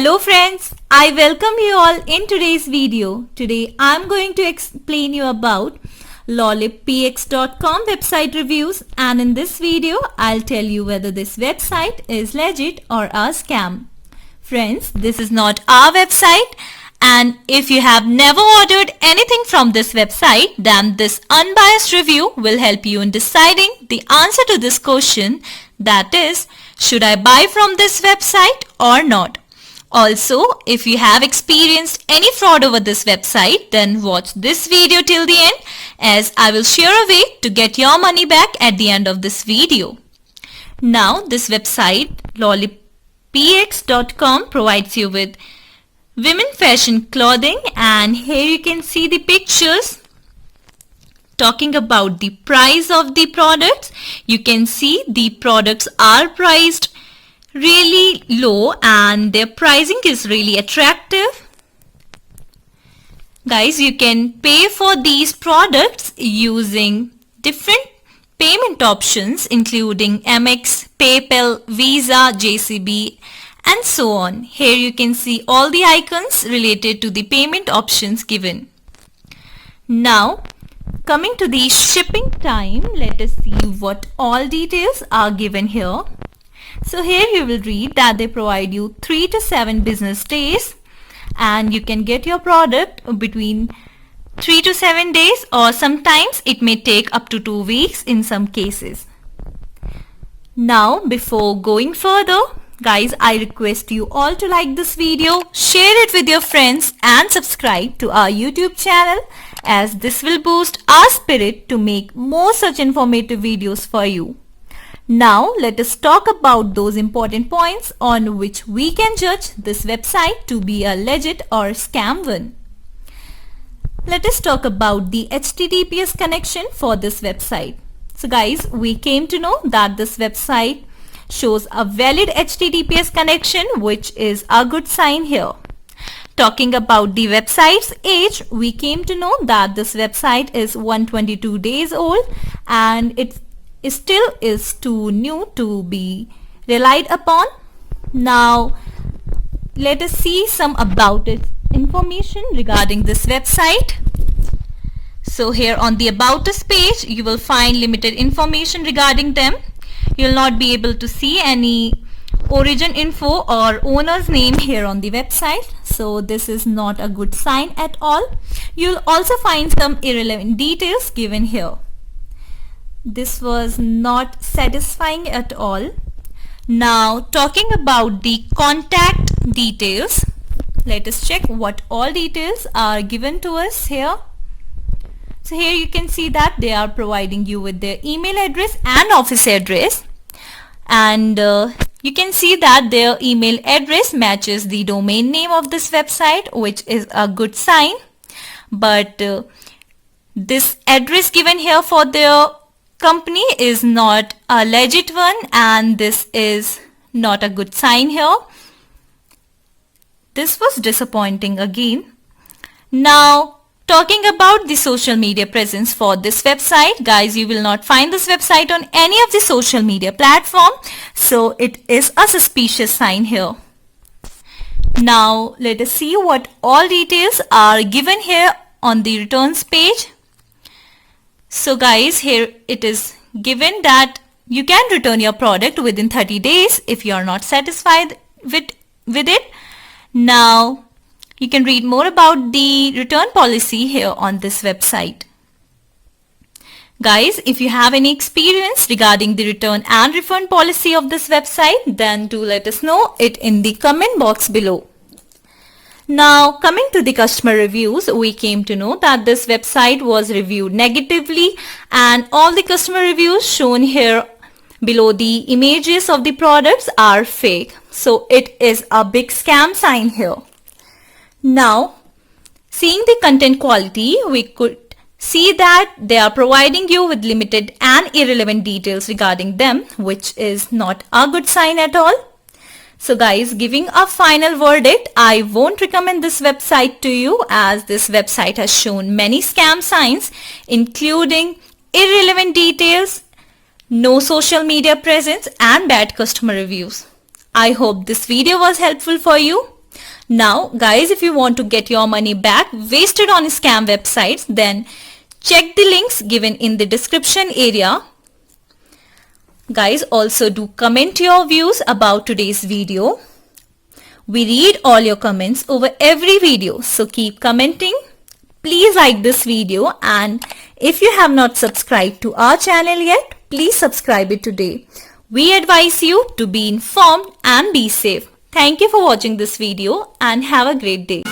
Hello friends, I welcome you all in today's video. Today I'm going to explain you about LollipPX.com website reviews, and in this video I'll tell you whether this website is legit or a scam. Friends, this is not our website, and if you have never ordered anything from this website, then this unbiased review will help you in deciding the answer to this question, that is, should I buy from this website or not? Also, if you have experienced any fraud over this website, then watch this video till the end, as I will share a way to get your money back at the end of this video. Now, this website, LollipPX.com, provides you with women fashion clothing, and here you can see the pictures talking about the price of the products. You can see the products are priced really low and their pricing is really attractive. Guys, you can pay for these products using different payment options including Amex, PayPal, Visa, JCB and so on. Here you can see all the icons related to the payment options given. Now, coming to the shipping time, let us see what all details are given here. So here you will read that they provide you 3 to 7 business days, and you can get your product between 3 to 7 days, or sometimes it may take up to 2 weeks in some cases. Now, before going further, guys, I request you all to like this video, share it with your friends and subscribe to our YouTube channel, as this will boost our spirit to make more such informative videos for you. Now let us talk about those important points on which we can judge this website to be a legit or scam one. Let us talk about the HTTPS connection for this website. So guys, we came to know that this website shows a valid HTTPS connection, which is a good sign here. Talking about the website's age, we came to know that this website is 122 days old and it still is too new to be relied upon. Now let us see some about it information regarding this website. So here on the About Us page, you will find limited information regarding them. You will not be able to see any origin info or owner's name here on the website, so this is not a good sign at all. You will also find some irrelevant details given here. This was not satisfying at all. Now, talking about the contact details, let us check what all details are given to us here. So here you can see that they are providing you with their email address and office address, and you can see that their email address matches the domain name of this website, which is a good sign. But this address given here for their company is not a legit one, and this is not a good sign here. This was disappointing again. Now, talking about the social media presence for this website, guys, you will not find this website on any of the social media platform, so it is a suspicious sign here. Now, let us see what all details are given here on the returns page. So guys, here it is given that you can return your product within 30 days if you are not satisfied with it. Now, you can read more about the return policy here on this website. Guys, if you have any experience regarding the return and refund policy of this website, then do let us know it in the comment box below. Now, coming to the customer reviews, we came to know that this website was reviewed negatively, and all the customer reviews shown here below the images of the products are fake. So it is a big scam sign here. Now, seeing the content quality, we could see that they are providing you with limited and irrelevant details regarding them, which is not a good sign at all. So guys, giving a final verdict, I won't recommend this website to you, as this website has shown many scam signs including irrelevant details, no social media presence and bad customer reviews. I hope this video was helpful for you. Now guys, if you want to get your money back wasted on scam websites, then check the links given in the description area. Guys, also do comment your views about today's video. We read all your comments over every video, so keep commenting. Please like this video, and if you have not subscribed to our channel yet, please subscribe it today. We advise you to be informed and be safe. Thank you for watching this video and have a great day.